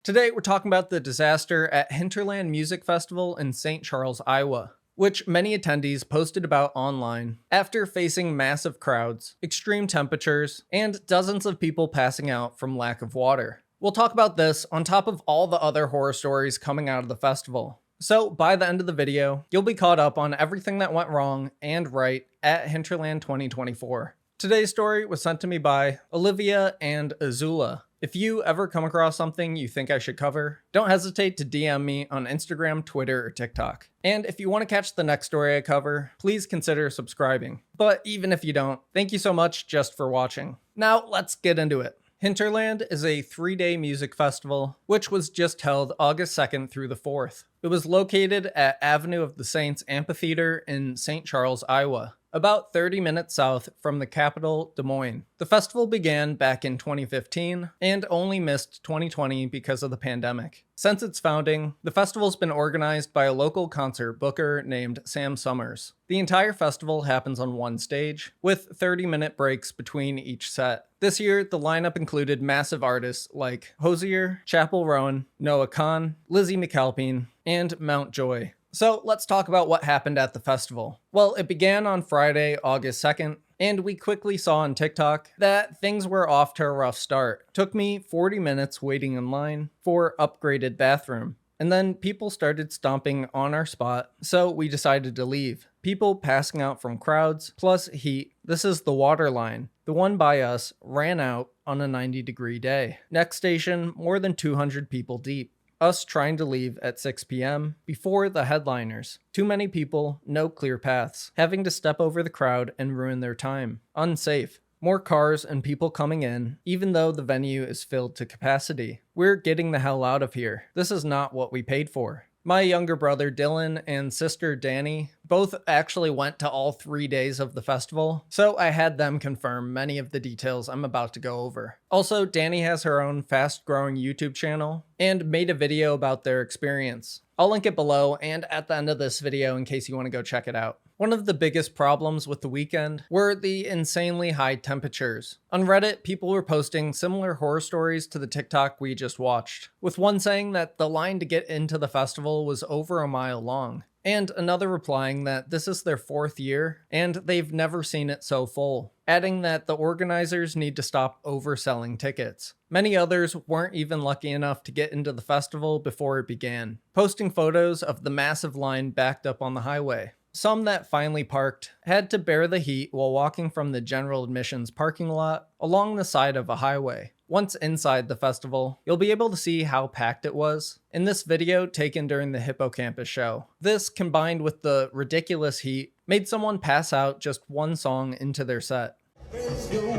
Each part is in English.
Today, we're talking about the disaster at Hinterland Music Festival in St. Charles, Iowa, which many attendees posted about online after facing massive crowds, extreme temperatures, and dozens of people passing out from lack of water. We'll talk about this on top of all the other horror stories coming out of the festival. So, by the end of the video, you'll be caught up on everything that went wrong and right at Hinterland 2024. Today's story was sent to me by Olivia and Azula. If you ever come across something you think I should cover, don't hesitate to DM me on Instagram, Twitter, or TikTok. And if you want to catch the next story I cover, please consider subscribing. But even if you don't, thank you so much just for watching. Now let's get into it. Hinterland is a 3-day music festival, which was just held August 2nd through the 4th. It was located at Avenue of the Saints Amphitheater in St. Charles, Iowa, about 30 minutes south from the capital, Des Moines. The festival began back in 2015 and only missed 2020 because of the pandemic. Since its founding, the festival's been organized by a local concert booker named Sam Summers. The entire festival happens on one stage, with 30-minute breaks between each set. This year, the lineup included massive artists like Hozier, Chappell Roan, Noah Kahan, Lizzie McAlpine, and Mount Joy. So let's talk about what happened at the festival. Well, it began on Friday, August 2nd, and we quickly saw on TikTok that things were off to a rough start. It took me 40 minutes waiting in line for upgraded bathroom, and then people started stomping on our spot, so we decided to leave. People passing out from crowds, plus heat. This is the water line. The one by us ran out on a 90-degree day. Next station, more than 200 people deep. Us trying to leave at 6 p.m. before the headliners. Too many people, no clear paths. Having to step over the crowd and ruin their time. Unsafe. More cars and people coming in, even though the venue is filled to capacity. We're getting the hell out of here. This is not what we paid for. My younger brother Dylan and sister Danny both actually went to all 3 days of the festival, so I had them confirm many of the details I'm about to go over. Also, Danny has her own fast-growing YouTube channel and made a video about their experience. I'll link it below and at the end of this video in case you want to go check it out. One of the biggest problems with the weekend were the insanely high temperatures. On Reddit, people were posting similar horror stories to the TikTok we just watched, with one saying that the line to get into the festival was over a mile long, and another replying that this is their 4th year and they've never seen it so full, adding that the organizers need to stop overselling tickets. Many others weren't even lucky enough to get into the festival before it began, posting photos of the massive line backed up on the highway. Some that finally parked had to bear the heat while walking from the general admissions parking lot along the side of a highway. Once inside the festival, you'll be able to see how packed it was in this video taken during the Hippocampus show. This, combined with the ridiculous heat, made someone pass out just one song into their set. Security,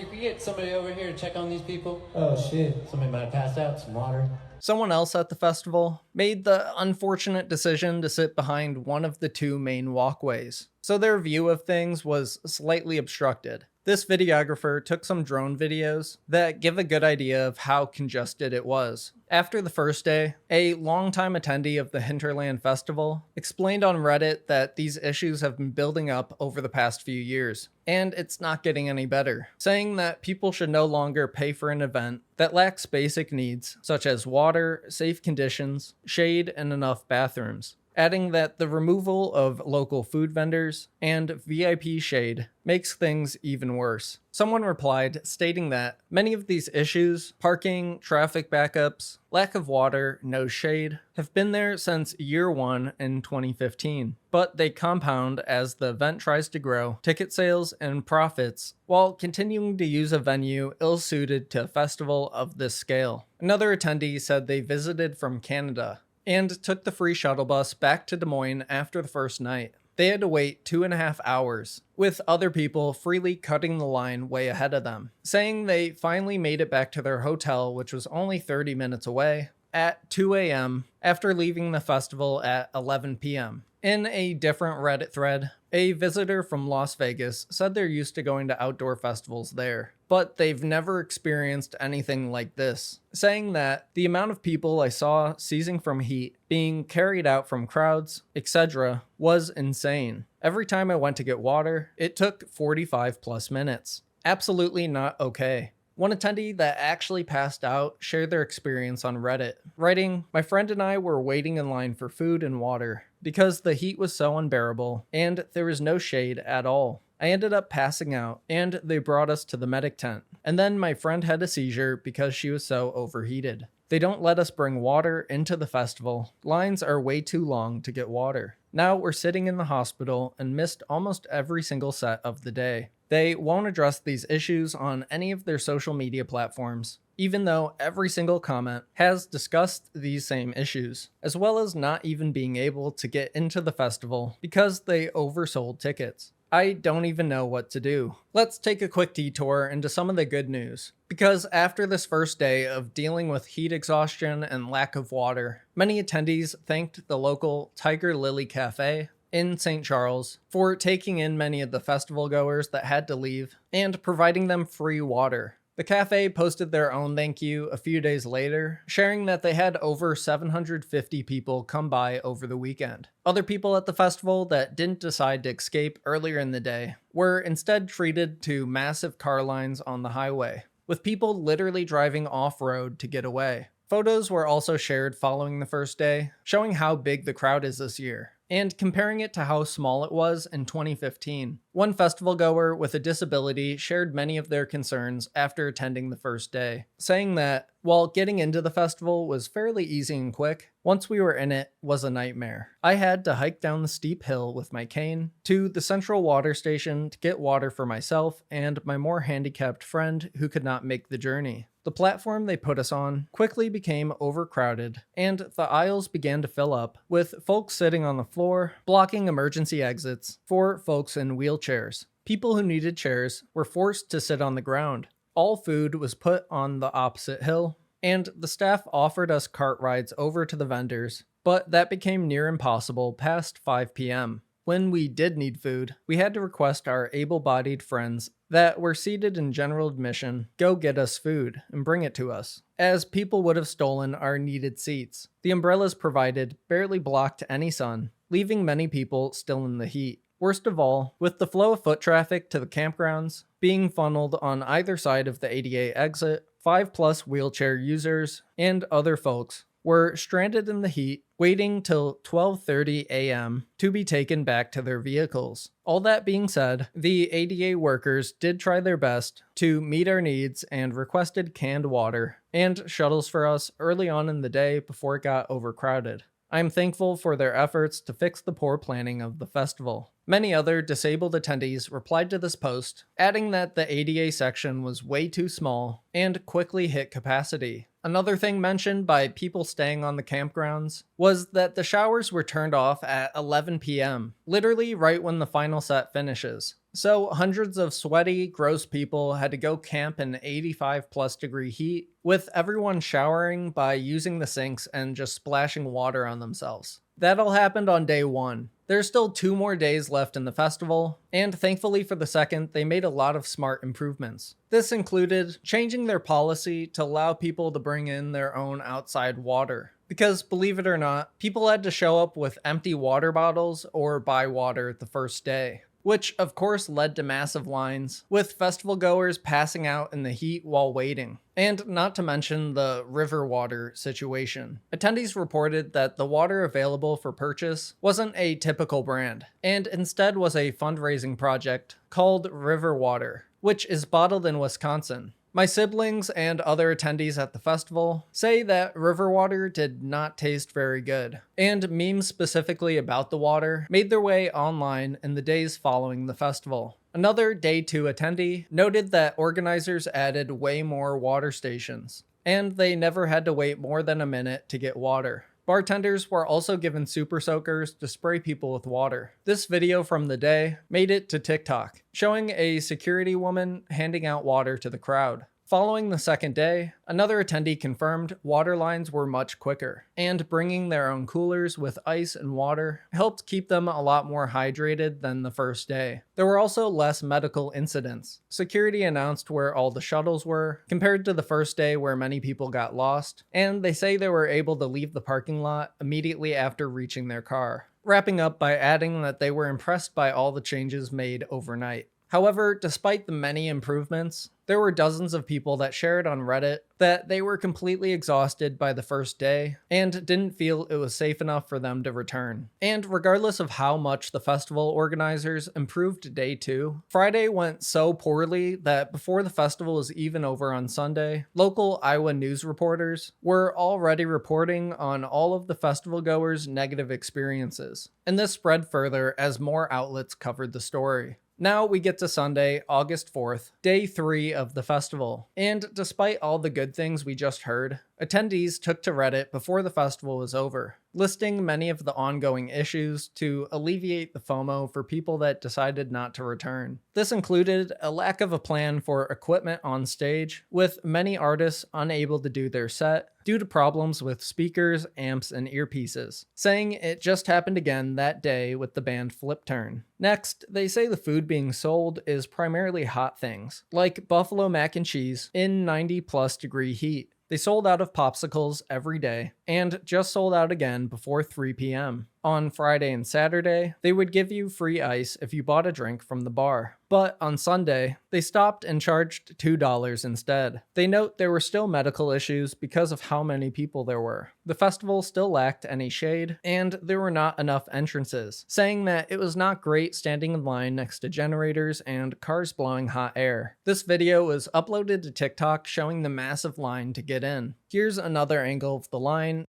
can you get somebody over here to check on these people? Oh shit. Somebody might have passed out, some water. Someone else at the festival made the unfortunate decision to sit behind one of the 2 main walkways, so their view of things was slightly obstructed. This videographer took some drone videos that give a good idea of how congested it was. After the first day, a longtime attendee of the Hinterland Festival explained on Reddit that these issues have been building up over the past few years, and it's not getting any better, saying that people should no longer pay for an event that lacks basic needs such as water, safe conditions, shade, and enough bathrooms. Adding that the removal of local food vendors and VIP shade makes things even worse. Someone replied stating that many of these issues, parking, traffic backups, lack of water, no shade, have been there since year 1 in 2015, but they compound as the event tries to grow ticket sales and profits while continuing to use a venue ill-suited to a festival of this scale. Another attendee said they visited from Canada and took the free shuttle bus back to Des Moines after the first night. They had to wait 2.5 hours, with other people freely cutting the line way ahead of them, saying they finally made it back to their hotel, which was only 30 minutes away, at 2 a.m. after leaving the festival at 11 p.m. In a different Reddit thread, a visitor from Las Vegas said they're used to going to outdoor festivals there, but they've never experienced anything like this, saying that the amount of people I saw seizing from heat, being carried out from crowds, etc. was insane. Every time I went to get water, it took 45 plus minutes. Absolutely not okay. One attendee that actually passed out shared their experience on Reddit, writing, "My friend and I were waiting in line for food and water because the heat was so unbearable and there was no shade at all. I ended up passing out and they brought us to the medic tent. And then my friend had a seizure because she was so overheated. They don't let us bring water into the festival. Lines are way too long to get water. Now we're sitting in the hospital and missed almost every single set of the day. They won't address these issues on any of their social media platforms, even though every single comment has discussed these same issues, as well as not even being able to get into the festival because they oversold tickets. I don't even know what to do." Let's take a quick detour into some of the good news. Because after this first day of dealing with heat exhaustion and lack of water, many attendees thanked the local Tiger Lily Cafe in St. Charles for taking in many of the festival goers that had to leave and providing them free water. The cafe posted their own thank you a few days later, sharing that they had over 750 people come by over the weekend. Other people at the festival that didn't decide to escape earlier in the day were instead treated to massive car lines on the highway, with people literally driving off-road to get away. Photos were also shared following the first day, showing how big the crowd is this year, and comparing it to how small it was in 2015. One festival goer with a disability shared many of their concerns after attending the first day, saying that while getting into the festival was fairly easy and quick, once we were in it was a nightmare. I had to hike down the steep hill with my cane to the central water station to get water for myself and my more handicapped friend who could not make the journey. The platform they put us on quickly became overcrowded, and the aisles began to fill up, with folks sitting on the floor, blocking emergency exits for folks in wheelchairs. People who needed chairs were forced to sit on the ground. All food was put on the opposite hill, and the staff offered us cart rides over to the vendors, but that became near impossible past 5 p.m. When we did need food, we had to request our able-bodied friends that were seated in general admission go get us food and bring it to us, as people would have stolen our needed seats. The umbrellas provided barely blocked any sun, leaving many people still in the heat. Worst of all, with the flow of foot traffic to the campgrounds being funneled on either side of the ADA exit, 5+ wheelchair users and other folks were stranded in the heat, waiting till 12:30 a.m. to be taken back to their vehicles. All that being said, the ADA workers did try their best to meet our needs and requested canned water and shuttles for us early on in the day before it got overcrowded. I am thankful for their efforts to fix the poor planning of the festival. Many other disabled attendees replied to this post, adding that the ADA section was way too small and quickly hit capacity. Another thing mentioned by people staying on the campgrounds was that the showers were turned off at 11 p.m., literally right when the final set finishes. So hundreds of sweaty, gross people had to go camp in 85+ degree heat, with everyone showering by using the sinks and just splashing water on themselves. That all happened on day 1. There's still 2 more days left in the festival, and thankfully for the second, they made a lot of smart improvements. This included changing their policy to allow people to bring in their own outside water. Because believe it or not, people had to show up with empty water bottles or buy water the first day, which of course led to massive lines, with festival goers passing out in the heat while waiting. And not to mention the river water situation. Attendees reported that the water available for purchase wasn't a typical brand, and instead was a fundraising project called River Water, which is bottled in Wisconsin. My siblings and other attendees at the festival say that river water did not taste very good, and memes specifically about the water made their way online in the days following the festival. Another Day 2 attendee noted that organizers added way more water stations, and they never had to wait more than a minute to get water. Bartenders were also given super soakers to spray people with water. This video from the day made it to TikTok, showing a security woman handing out water to the crowd. Following the second day, another attendee confirmed water lines were much quicker, and bringing their own coolers with ice and water helped keep them a lot more hydrated than the first day. There were also less medical incidents. Security announced where all the shuttles were, compared to the first day where many people got lost, and they say they were able to leave the parking lot immediately after reaching their car. Wrapping up by adding that they were impressed by all the changes made overnight. However, despite the many improvements, there were dozens of people that shared on Reddit that they were completely exhausted by the first day and didn't feel it was safe enough for them to return. And regardless of how much the festival organizers improved day 2, Friday went so poorly that before the festival was even over on Sunday, local Iowa news reporters were already reporting on all of the festival goers' negative experiences. And this spread further as more outlets covered the story. Now we get to Sunday, August 4th, day 3 of the festival. And despite all the good things we just heard, attendees took to Reddit before the festival was over, listing many of the ongoing issues to alleviate the FOMO for people that decided not to return. This included a lack of a plan for equipment on stage, with many artists unable to do their set due to problems with speakers, amps, and earpieces, saying it just happened again that day with the band Flipturn. Next, they say the food being sold is primarily hot things, like buffalo mac and cheese in 90+ degree heat. They sold out of popsicles every day, and just sold out again before 3 p.m. On Friday and Saturday, they would give you free ice if you bought a drink from the bar. But on Sunday, they stopped and charged $2 instead. They note there were still medical issues because of how many people there were. The festival still lacked any shade, and there were not enough entrances, saying that it was not great standing in line next to generators and cars blowing hot air. This video was uploaded to TikTok showing the massive line to get in. Here's another angle of the line,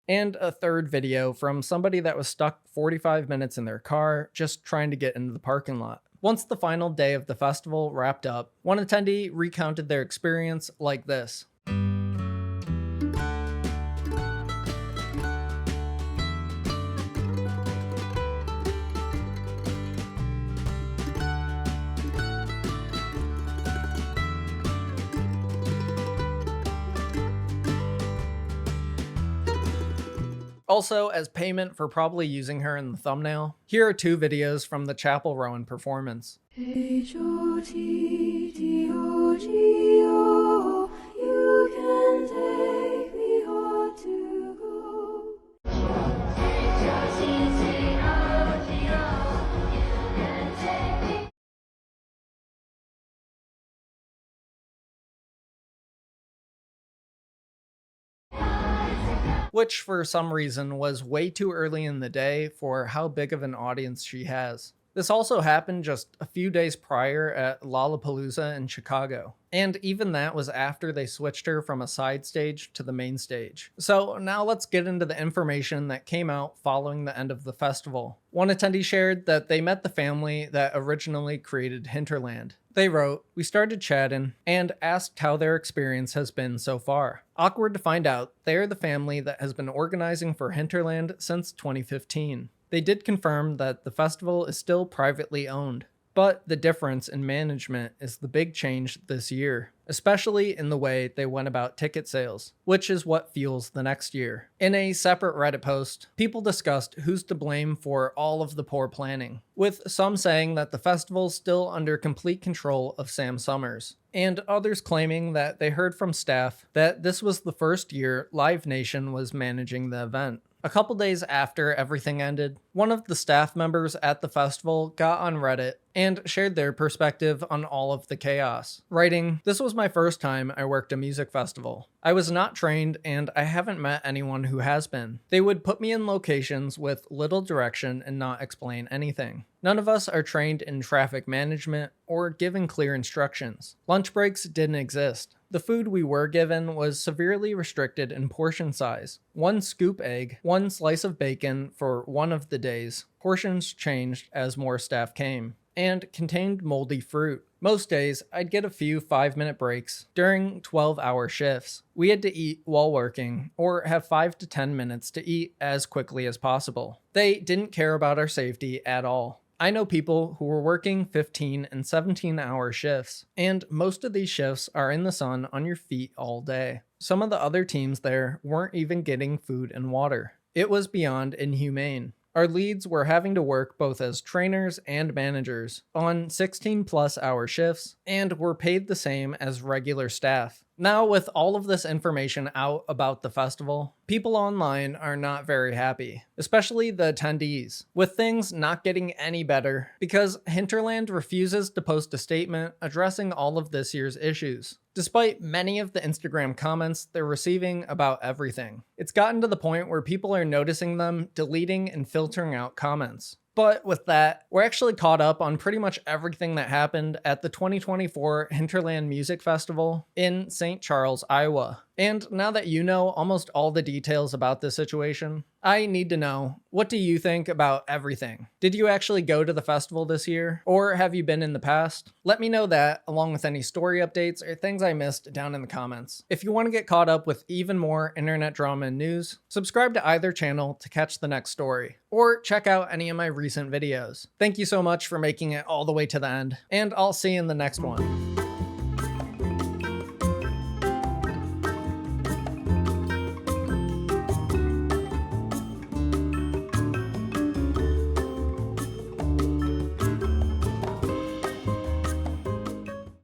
and a third video from somebody that was stuck 45 minutes in their car just trying to get into the parking lot. Once the final day of the festival wrapped up, one attendee recounted their experience like this. Also, as payment for probably using her in the thumbnail, here are 2 videos from the Chapel Rowan performance. H-O-T-T-O-G-O, you can take me home to go. H-O-T-T-O-G-O, you can take me. Which for some reason was way too early in the day for how big of an audience she has. This also happened just a few days prior at Lollapalooza in Chicago, and even that was after they switched her from a side stage to the main stage. So now let's get into the information that came out following the end of the festival. One attendee shared that they met the family that originally created Hinterland. They wrote, "We started chatting and asked how their experience has been so far. Awkward to find out they're the family that has been organizing for Hinterland since 2015. They did confirm that the festival is still privately owned, but the difference in management is the big change this year, especially in the way they went about ticket sales, which is what fuels the next year." In a separate Reddit post, people discussed who's to blame for all of the poor planning, with some saying that the festival's still under complete control of Sam Summers, and others claiming that they heard from staff that this was the first year Live Nation was managing the event. A couple days after everything ended, one of the staff members at the festival got on Reddit and shared their perspective on all of the chaos, writing, "This was my first time I worked a music festival. I was not trained and I haven't met anyone who has been. They would put me in locations with little direction and not explain anything. None of us are trained in traffic management or given clear instructions. Lunch breaks didn't exist. The food we were given was severely restricted in portion size. 1 scoop egg, 1 slice of bacon for one of the days. Portions changed as more staff came, and contained moldy fruit. Most days, I'd get a few 5-minute breaks during 12-hour shifts. We had to eat while working, or have 5 to 10 minutes to eat as quickly as possible. They didn't care about our safety at all. I know people who were working 15 and 17-hour shifts, and most of these shifts are in the sun on your feet all day. Some of the other teams there weren't even getting food and water. It was beyond inhumane. Our leads were having to work both as trainers and managers on 16+ hour shifts and were paid the same as regular staff. Now, with all of this information out about the festival, people online are not very happy, especially the attendees, with things not getting any better because Hinterland refuses to post a statement addressing all of this year's issues, despite many of the Instagram comments they're receiving about everything. It's gotten to the point where people are noticing them deleting and filtering out comments. But with that, we're actually caught up on pretty much everything that happened at the 2024 Hinterland Music Festival in St. Charles, Iowa. And now that you know almost all the details about this situation, I need to know, what do you think about everything? Did you actually go to the festival this year? Or have you been in the past? Let me know that, along with any story updates or things I missed down in the comments. If you want to get caught up with even more internet drama and news, subscribe to either channel to catch the next story, or check out any of my recent videos. Thank you so much for making it all the way to the end, and I'll see you in the next one.